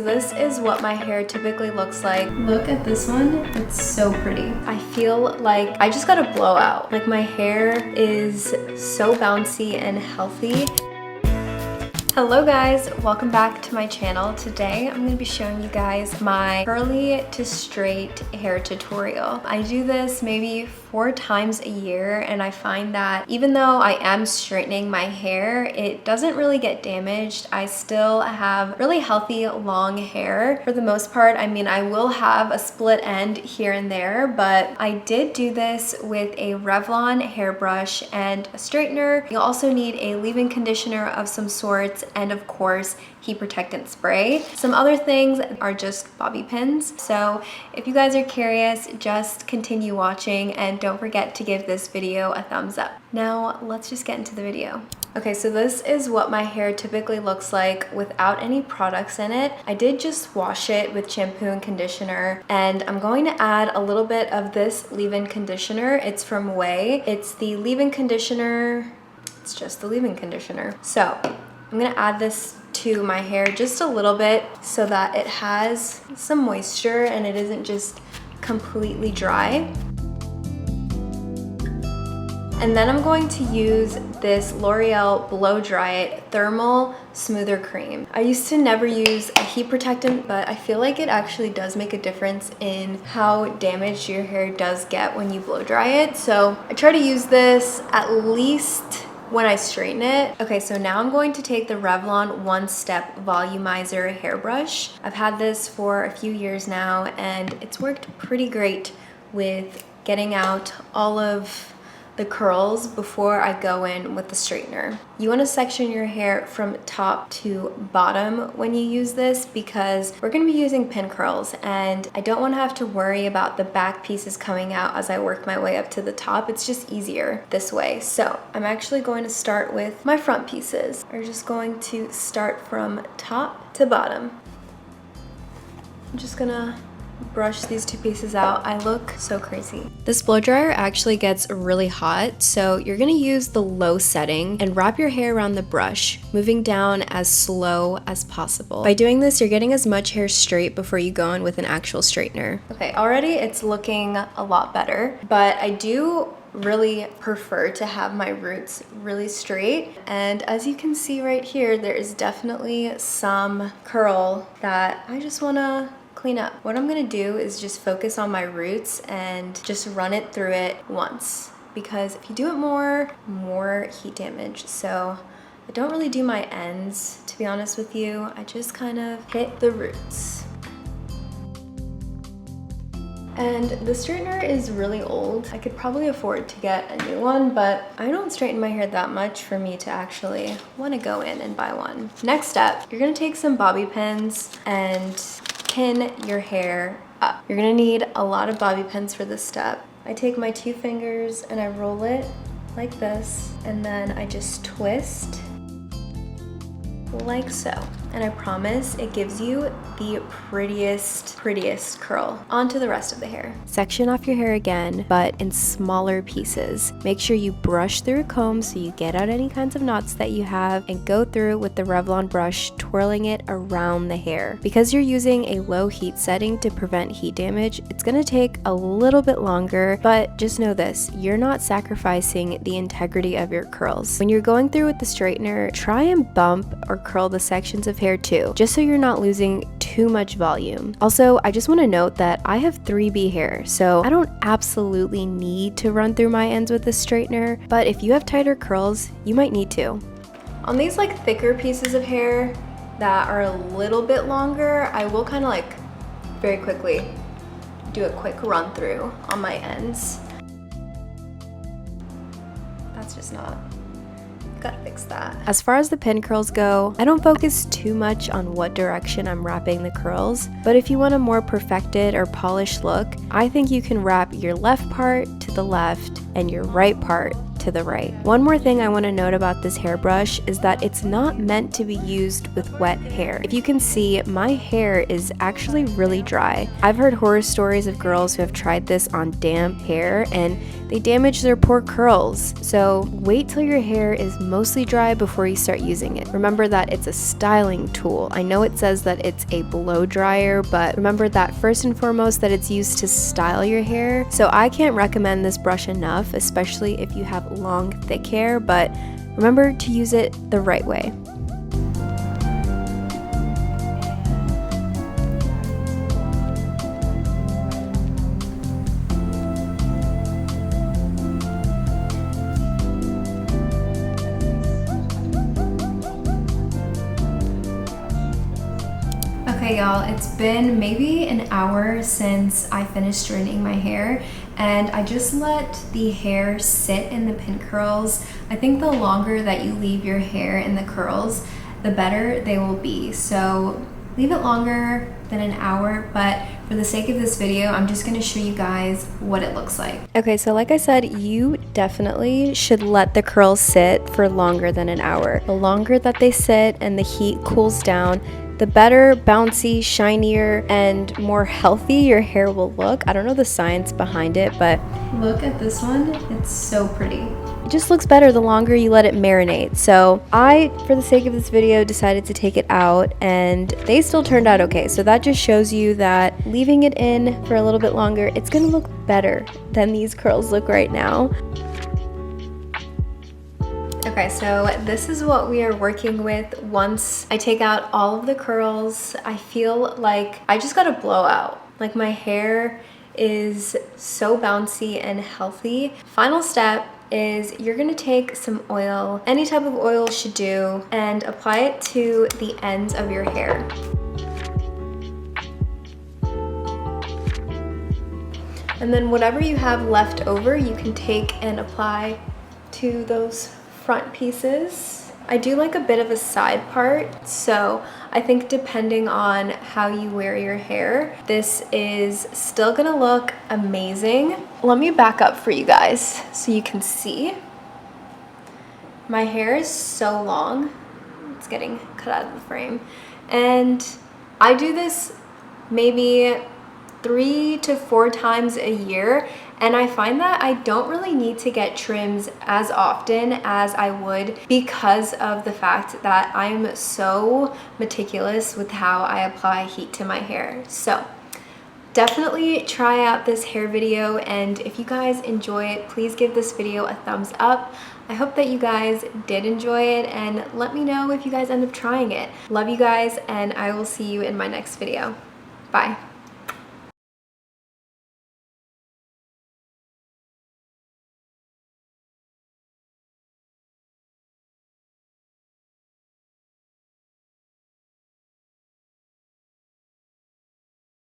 This is what my hair typically looks like. Look at this one, it's so pretty. I feel like I just got a blowout. Like my hair is so bouncy and healthy. Hello guys, welcome back to my channel. Today I'm going to be showing you guys my curly to straight hair tutorial. I do this maybe 4 times a year, and I find that even though I am straightening my hair, it doesn't really get damaged. I still have really healthy long hair for the most part. I mean, I will have a split end here and there, but I did do this with a Revlon hairbrush and a straightener. You'll also need a leave-in conditioner of some sorts, and of course heat protectant spray. Some other things are just bobby pins. So if you guys are curious, just continue watching and don't forget to give this video a thumbs up. Now let's just get into the video. Okay, so this is what my hair typically looks like without any products in it. I did just wash it with shampoo and conditioner, and I'm going to add a little bit of this leave-in conditioner. It's from Way. It's the leave-in conditioner. It's just the leave-in conditioner. So I'm gonna add this to my hair just a little bit so that it has some moisture and it isn't just completely dry. And then I'm going to use this L'Oreal Blow Dry It Thermal Smoother Cream. I used to never use a heat protectant, but I feel like it actually does make a difference in how damaged your hair does get when you blow dry it. So I try to use this at least when I straighten it. Okay, so now I'm going to take the Revlon One Step Volumizer hairbrush. I've had this for a few years now, and it's worked pretty great with getting out all of the curls before I go in with the straightener. You want to section your hair from top to bottom when you use this, because we're going to be using pin curls, and I don't want to have to worry about the back pieces coming out as I work my way up to the top. It's just easier this way. So I'm actually going to start with my front pieces. We're just going to start from top to bottom. I'm just gonna brush these 2 pieces out. I look so crazy. This blow dryer actually gets really hot, so you're gonna use the low setting and wrap your hair around the brush, moving down as slow as possible. By doing this, you're getting as much hair straight before you go in with an actual straightener. Okay, already it's looking a lot better, but I do really prefer to have my roots really straight, and as you can see right here, there is definitely some curl that I just wanna clean up. What I'm gonna do is just focus on my roots and just run it through it once, because if you do it more heat damage. So I don't really do my ends, to be honest with you. I just kind of hit the roots. And the straightener is really old. I could probably afford to get a new one, but I don't straighten my hair that much for me to actually want to go in and buy one. Next up, you're gonna take some bobby pins and pin your hair up. You're gonna need a lot of bobby pins for this step. I take my 2 fingers and I roll it like this, and then I just twist like so. And I promise it gives you the prettiest curl. Onto the rest of the hair. Section off your hair again, but in smaller pieces. Make sure you brush through a comb so you get out any kinds of knots that you have, and go through with the Revlon brush, twirling it around the hair. Because you're using a low heat setting to prevent heat damage, it's gonna take a little bit longer, but just know this, you're not sacrificing the integrity of your curls. When you're going through with the straightener, try and bump or curl the sections of hair too, just so you're not losing too much volume. Also, I just want to note that I have 3B hair, so I don't absolutely need to run through my ends with a straightener, but if you have tighter curls, you might need to. On these like thicker pieces of hair that are a little bit longer, I will kind of like very quickly do a quick run through on my ends. That's just not, gotta fix that. As far as the pin curls go, I don't focus too much on what direction I'm wrapping the curls, but if you want a more perfected or polished look, I think you can wrap your left part to the left and your right part to the right. One more thing I want to note about this hairbrush is that it's not meant to be used with wet hair. If you can see, my hair is actually really dry. I've heard horror stories of girls who have tried this on damp hair, and they damage their poor curls. So wait till your hair is mostly dry before you start using it. Remember that it's a styling tool. I know it says that it's a blow dryer, but remember that first and foremost that it's used to style your hair. So I can't recommend this brush enough, especially if you have long, thick hair, but remember to use it the right way. Okay y'all, it's been maybe an hour since I finished straightening my hair, and I just let the hair sit in the pin curls. I think the longer that you leave your hair in the curls, the better they will be. So leave it longer than an hour, but for the sake of this video, I'm just gonna show you guys what it looks like. Okay, so like I said, you definitely should let the curls sit for longer than an hour. The longer that they sit and the heat cools down, the better, bouncy, shinier, and more healthy your hair will look. I don't know the science behind it, but look at this one. It's so pretty. It just looks better the longer you let it marinate. So I, for the sake of this video, decided to take it out, and they still turned out okay. So that just shows you that leaving it in for a little bit longer, it's gonna look better than these curls look right now. Okay, so this is what we are working with once I take out all of the curls. I feel like I just got a blowout. Like my hair is so bouncy and healthy. Final step is you're gonna take some oil, any type of oil should do, and apply it to the ends of your hair. And then whatever you have left over, you can take and apply to those front pieces. I do like a bit of a side part, so I think depending on how you wear your hair, this is still gonna look amazing. Let me back up for you guys so you can see. My hair is so long, it's getting cut out of the frame, and I do this maybe 3 to 4 times a year, and I find that I don't really need to get trims as often as I would because of the fact that I'm so meticulous with how I apply heat to my hair. So definitely try out this hair video, and if you guys enjoy it, please give this video a thumbs up. I hope that you guys did enjoy it, and let me know if you guys end up trying it. Love you guys, and I will see you in my next video. Bye.